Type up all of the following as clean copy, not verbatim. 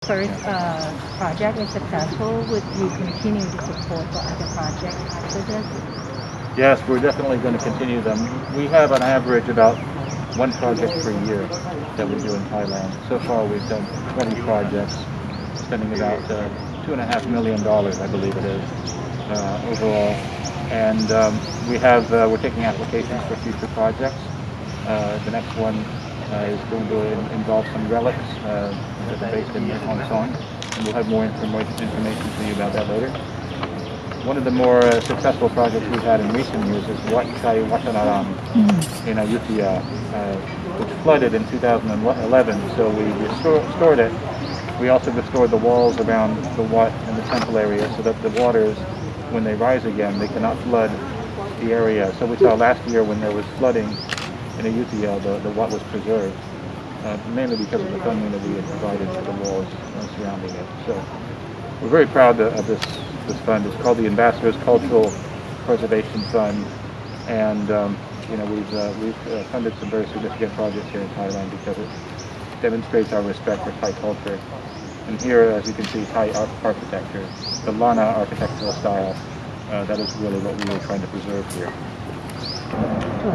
first project is successful, would you continue to support for other projects after this? Yes, we're definitely going to continue them. We have on average about one project per year that we do in Thailand. So far we've done 20 projects, spending about $2.5 million, I believe it is, overall. And we're taking applications for future projects. The next one is going to involve some relics that are based in Hong Kong, and we'll have more information for you about that later. One of the more successful projects we've had in recent years is Wat Chai Watanaram in Ayutthaya, which flooded in 2011, so we restored it. We also restored the walls around the Wat and the temple area so that the waters, when they rise again, they cannot flood the area. So we saw last year when there was flooding in Ayutthaya, the Wat was preserved, mainly because of the funding that we had provided for the walls surrounding it. So we're very proud of this fund. It's called the Ambassador's Cultural Preservation Fund, and we've funded some very significant projects here in Thailand because it demonstrates our respect for Thai culture. And here, as you can see, Thai architecture, the Lana architectural style, that is really what we were trying to preserve here.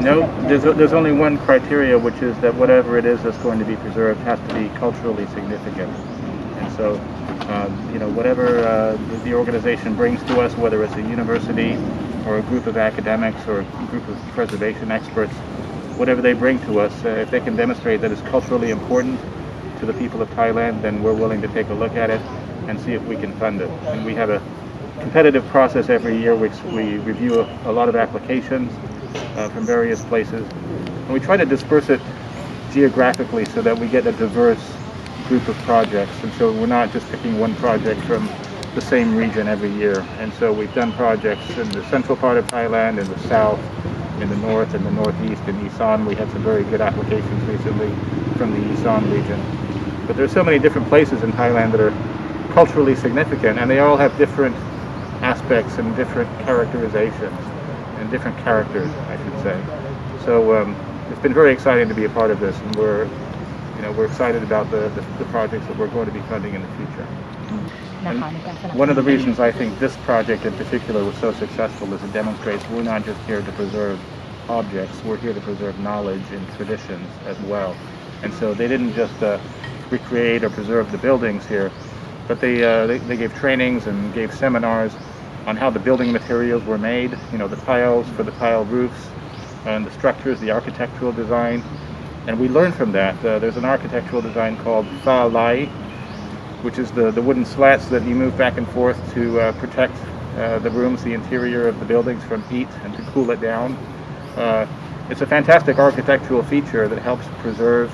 No, there's only one criteria, which is that whatever it is that's going to be preserved has to be culturally significant. And so, whatever the organization brings to us, whether it's a university or a group of academics or a group of preservation experts, whatever they bring to us, if they can demonstrate that it's culturally important to the people of Thailand, then we're willing to take a look at it and see if we can fund it. And we have a competitive process every year, which we review a lot of applications from various places, and we try to disperse it geographically so that we get a diverse group of projects, and so we're not just picking one project from the same region every year. And so we've done projects in the central part of Thailand, in the south, in the north, and the northeast, in Isan. We had some very good applications recently from the Isan region. But there's so many different places in Thailand that are culturally significant, and they all have different aspects and different characterizations and different characters, I should say. So it's been very exciting to be a part of this, and we're excited about the projects that we're going to be funding in the future. And one of the reasons I think this project in particular was so successful is it demonstrates we're not just here to preserve objects, we're here to preserve knowledge and traditions as well. And so they didn't just recreate or preserve the buildings here, but they gave trainings and gave seminars on how the building materials were made, the tiles for the tile roofs and the structures, the architectural design. And we learned from that. There's an architectural design called Fa Lai, which is the wooden slats that you move back and forth to protect the rooms, the interior of the buildings from heat and to cool it down. It's a fantastic architectural feature that helps preserve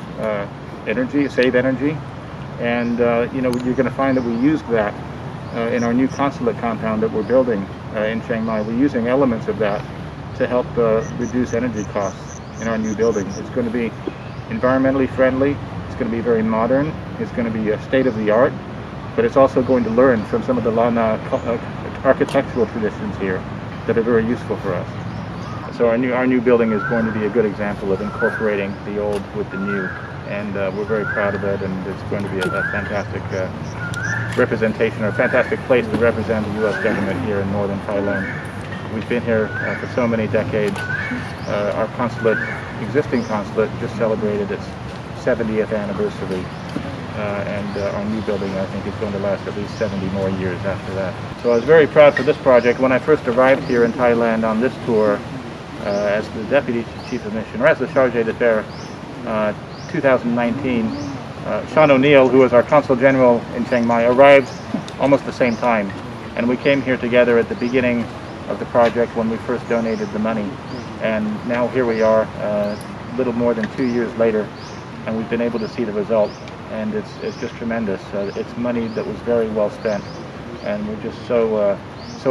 energy, save energy. And you're going to find that we used that in our new consulate compound that we're building in Chiang Mai. We're using elements of that to help reduce energy costs in our new building. It's going to be environmentally friendly, it's going to be very modern, it's going to be state-of-the-art, but it's also going to learn from some of the Lana architectural traditions here that are very useful for us. So our new building is going to be a good example of incorporating the old with the new, and we're very proud of it, and it's going to be a fantastic representation, or a fantastic place to represent the U.S. government here in northern Thailand. We've been here for so many decades. Our existing consulate just celebrated its 70th anniversary, and our new building, I think, is going to last at least 70 more years after that. So I was very proud for this project. When I first arrived here in Thailand on this tour as the Deputy Chief of Mission, or as the Chargé d'Affaires, 2019, Sean O'Neill, who was our Consul General in Chiang Mai, arrived almost the same time, and we came here together at the beginning of the project when we first donated the money, and now here we are a little more than 2 years later, and we've been able to see the result, and it's just tremendous. It's money that was very well spent, and we're just so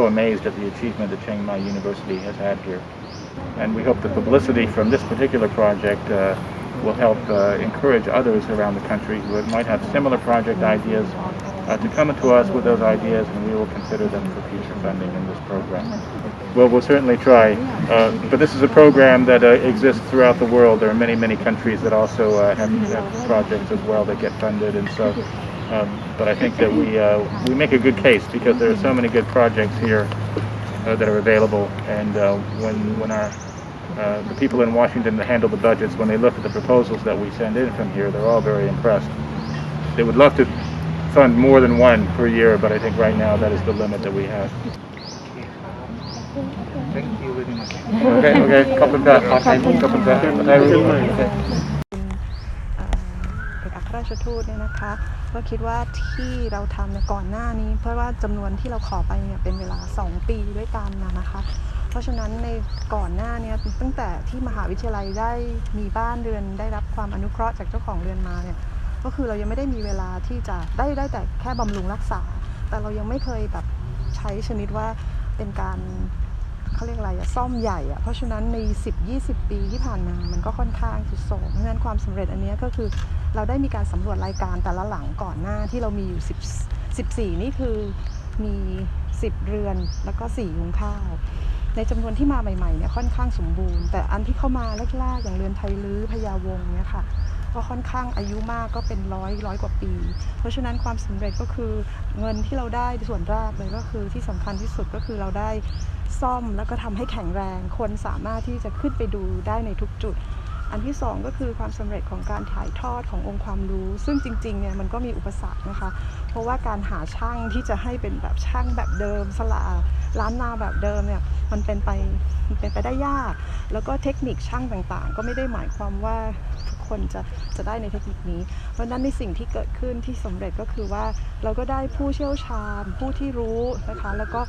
amazed at the achievement that Chiang Mai University has had here. And we hope the publicity from this particular project will help encourage others around the country who might have similar project ideas to come to us with those ideas, and we will consider them for future funding in this program. Well, we'll certainly try, but this is a program that exists throughout the world. There are many countries that also have projects as well that get funded, and so But I think that we make a good case because there are so many good projects here that are available, and when our the people in Washington that handle the budgets, when they look at the proposals that we send in from here, they're all very impressed. They would love to fund more than one per year, but I think right now that is the limit that we have. Thank you very much. Okay, ขอบคุณครับขอบคุณครับ เอกอัครราชทูตเนี่ยนะคะก็คิดว่าที่เราทำเนี่ยก่อนหน้านี้เพราะว่าจำนวนที่เราขอไปเนี่ยเป็นเวลา2 ปีด้วยกันนะคะเพราะฉะนั้นในก่อนหน้านี้ตั้งแต่ที่มหาวิทยาลัยได้มีบ้านเรือนได้รับความอนุเคราะห์จากเจ้าของเรือนมาเนี่ยก็คือเรายังไม่ได้มีเวลาที่จะได้แต่แค่บำรุงรักษาแต่เรายังไม่เคยแบบใช้ชนิดว่าเป็นการเขาเรียกอะไรซ่อมใหญ่เพราะฉะนั้นใน10-20 ปีที่ผ่านมามันก็ค่อนข้างสุดโทรมเพราะฉะนั้นความสำเร็จอันนี้ก็คือเราได้มีการสำรวจรายการแต่ละหลังก่อนหน้าที่เรามีอยู่14นี่คือมี10เรือนแล้วก็4ยุ้งข้าวในจำนวนที่มาใหม่ๆเนี่ยค่อนข้างสมบูรณ์แต่อันที่เข้ามาแรกๆอย่างเรือนไทยลื้อพญาวงศ์เนี่ยค่ะก็ค่อนข้างอายุมากก็เป็นร้อยกว่าปีเพราะฉะนั้นความสำเร็จก็คือเงินที่เราได้ส่วนแรกเลยก็คือที่สำคัญที่สุดก็คือเราได้ซ่อมแล้วก็ทำให้แข็งแรงคนสามารถที่จะขึ้นไปดูได้ในทุกจุดอันที่2ก็คือความสำเร็จของการถ่ายทอดขององค์ความรู้ซึ่งจริงๆเนี่ยมันก็มีอุปสรรคนะคะเพราะว่าการหาช่างที่จะให้เป็นแบบช่างแบบเดิมสละล้านนาแบบเดิมเนี่ยมันเป็นไปได้ยากแล้วก็เทคนิคช่างต่างๆก็ไม่ได้หมายความว่าทุกคนจะได้ในเทคนิคนี้เพราะฉะนั้นในสิ่งที่เกิดขึ้นที่สำเร็จก็คือว่าเราก็ได้ผู้เชี่ยวชาญผู้ที่รู้นะคะแล้วก็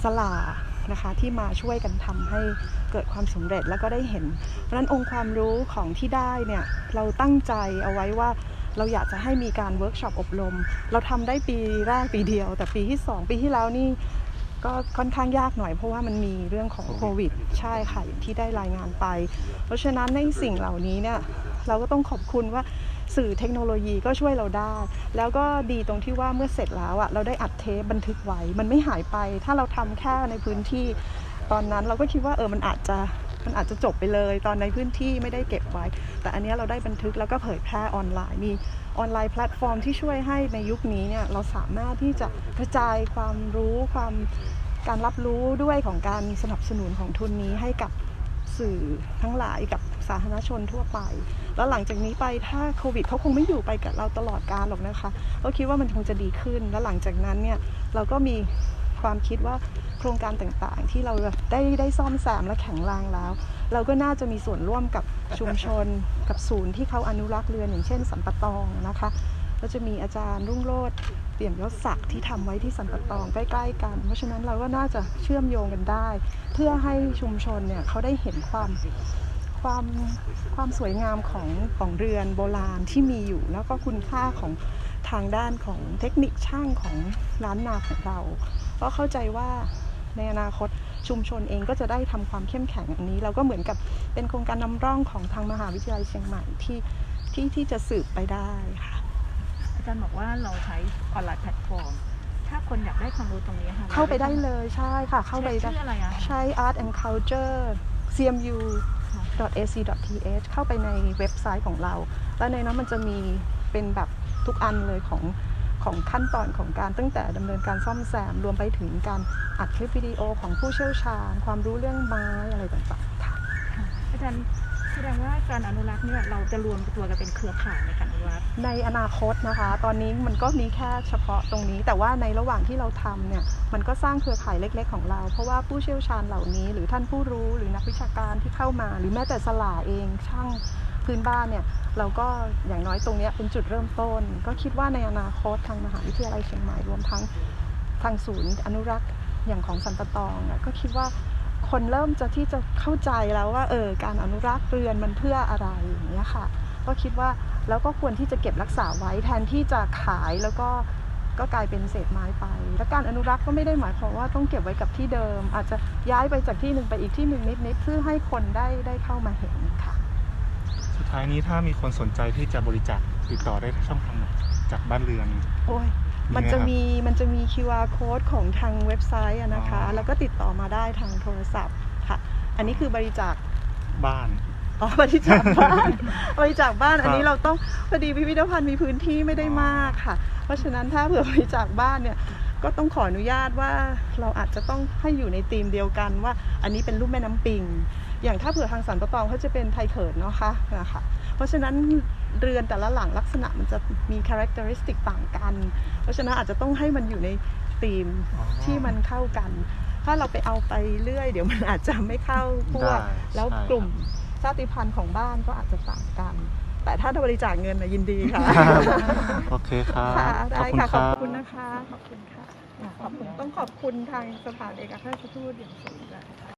สละนะคะที่มาช่วยกันทำให้เกิดความสำเร็จแล้วก็ได้เห็นเพราะฉะนั้นองค์ความรู้ของที่ได้เนี่ยเราตั้งใจเอาไว้ว่าเราอยากจะให้มีการเวิร์กช็อปอบรมเราทำได้ปีแรกปีเดียวแต่ปีที่2ปีที่แล้วนี่ก็ค่อนข้างยากหน่อยเพราะว่ามันมีเรื่องของโควิดใช่ค่ะอย่างที่ได้รายงานไปเพราะฉะนั้นในสิ่งเหล่านี้เนี่ยเราก็ต้องขอบคุณว่าสื่อเทคโนโลยีก็ช่วยเราได้แล้วก็ดีตรงที่ว่าเมื่อเสร็จแล้วเราได้อัดเทปบันทึกไว้มันไม่หายไปถ้าเราทำแค่ในพื้นที่ตอนนั้นเราก็คิดว่ามันอาจจะจบไปเลยตอนในพื้นที่ไม่ได้เก็บไว้แต่อันนี้เราได้บันทึกแล้วก็เผยแพร่ออนไลน์มีออนไลน์แพลตฟอร์มที่ช่วยให้ในยุคนี้เนี่ยเราสามารถที่จะกระจายความรู้การรับรู้ด้วยของการสนับสนุนของทุนนี้ให้กับสื่อทั้งหลายกับสาธารณชนทั่วไปแล้วหลังจากนี้ไปถ้าโควิดเขาคงไม่อยู่ไปกับเราตลอดกาลหรอกนะคะก็คิดว่ามันคงจะดีขึ้นแล้วหลังจากนั้นเนี่ยเราก็มีความคิดว่าโครงการต่างๆที่เราได้ซ่อมแซมและแข็งแรงแล้วเราก็น่าจะมีส่วนร่วมกับชุมชนกับศูนย์ที่เขาอนุรักษ์เรือนอย่างเช่นสันปะตองนะคะก็จะมีอาจารย์รุ่งโรจน์เปี่ยมยศศักดิ์ที่ทำไว้ที่สันปะตองใกล้ๆกันเพราะฉะนั้นเราก็น่าจะเชื่อมโยงกันได้เพื่อให้ชุมชนเนี่ยเขาได้เห็นความสวยงามของเรือนโบราณที่มีอยู่แล้วก็คุณค่าของทางด้านของเทคนิคช่างของล้านนาของเราเพราะเข้าใจว่าในอนาคตชุมชนเองก็จะได้ทำความเข้มแข็งอันนี้เราก็เหมือนกับเป็นโครงการนำร่องของทางมหาวิทยาลัยเชียงใหม่ที่จะสืบไปได้ค่ะอาจารย์บอกว่าเราใช้ออนไลน์แพลตฟอร์มถ้าคนอยากได้ความรู้ตรงนี้ค่ะเข้าไปได้เลยใช่ค่ะเข้าไปได้ใช้ Art and Culture cmu.ac.th เข้าไปในเว็บไซต์ของเราแล้วในนั้นมันจะมีเป็นแบบทุกอันเลยของขั้นตอนของการตั้งแต่ดำเนินการซ่อมแซมรวมไปถึงการอัดคลิปวิดีโอของผู้เชี่ยวชาญความรู้เรื่องไม้อะไรต่างๆค่ะอาจารย์แสดงว่าการอนุรักษ์เนี่ยเราจะรวมตัวกันเป็นเครือข่ายในการอนุรักษ์ในอนาคตนะคะตอนนี้มันก็มีแค่เฉพาะตรงนี้แต่ว่าในระหว่างที่เราทำเนี่ยมันก็สร้างเครือข่ายเล็กๆของเราเพราะว่าผู้เชี่ยวชาญเหล่านี้หรือท่านผู้รู้หรือนักวิชาการที่เข้ามาหรือแม้แต่สลาเองช่างพื้นบ้านเนี่ยเราก็อย่างน้อยตรงนี้เป็นจุดเริ่มต้นก็คิดว่าในอนาคตทางมหาวิทยาลัยเชียงใหม่รวมทั้งทางศูนย์อนุรักษ์อย่างของสันปะตองก็คิดว่าคนเริ่มที่จะเข้าใจแล้วว่าการอนุรักษ์เรือนมันเพื่ออะไรอย่างนี้ค่ะก็คิดว่าแล้วก็ควรที่จะเก็บรักษาไว้แทนที่จะขายแล้วก็กลายเป็นเศษไม้ไปและการอนุรักษ์ก็ไม่ได้หมายความว่าต้องเก็บไว้กับที่เดิมอาจจะย้ายไปจากที่หนึ่งไปอีกที่หนึ่งนิดๆเพื่อให้คนได้เข้ามาเห็นค่ะสุดท้ายนี้ถ้ามีคนสนใจที่จะบริจาคติดต่อได้ช่องทางไหนจากบ้านเรือนโอ้ยมันจะมี QR code ของทางเว็บไซต์นะคะแล้วก็ติดต่อมาได้ทางโทรศัพท์ค่ะอันนี้คือบริจาคบ้าน อ๋อบริจาคบ้าน บริจาคบ้านอันนี้เราต้องพอดีพิพิธภัณฑ์มีพื้นที่ไม่ได้มากค่ะ เพราะฉะนั้นถ้าเผื่อบริจาคบ้านเนี่ยก็ต้องขออนุญาตว่าเราอาจจะต้องให้อยู่ในธีมเดียวกันว่าอันนี้เป็นรูปแม่น้ำปิงอย่างถ้าเผื่อทางสันปะตองเขาจะเป็นไทยเขินเนาะค่ะนะคะเพราะฉะนั้นเรือนแต่ละหลังลักษณะมันจะมี characteristic ต่างกัน เพราะฉะนั้นอาจจะต้องให้มันอยู่ในธีมที่มันเข้ากัน ถ้าเราไปเอาไปเรื่อยเดี๋ยวมันอาจจะไม่เข้าพวกแล้วกลุ่มชาติพันธุ์ของบ้านก็อาจจะต่างกัน แต่ถ้าบริจาคเงินนะยินดีค่ะ โอเคครับ ค่ะได้ค่ะ ข ข อ อ บบ คุ คุณ ณนะคะขอบคุณค่ะขอบคุณต้องขอบคุณทางสถานเอกอัครราชทูตอย่างสูงเลยค่ะ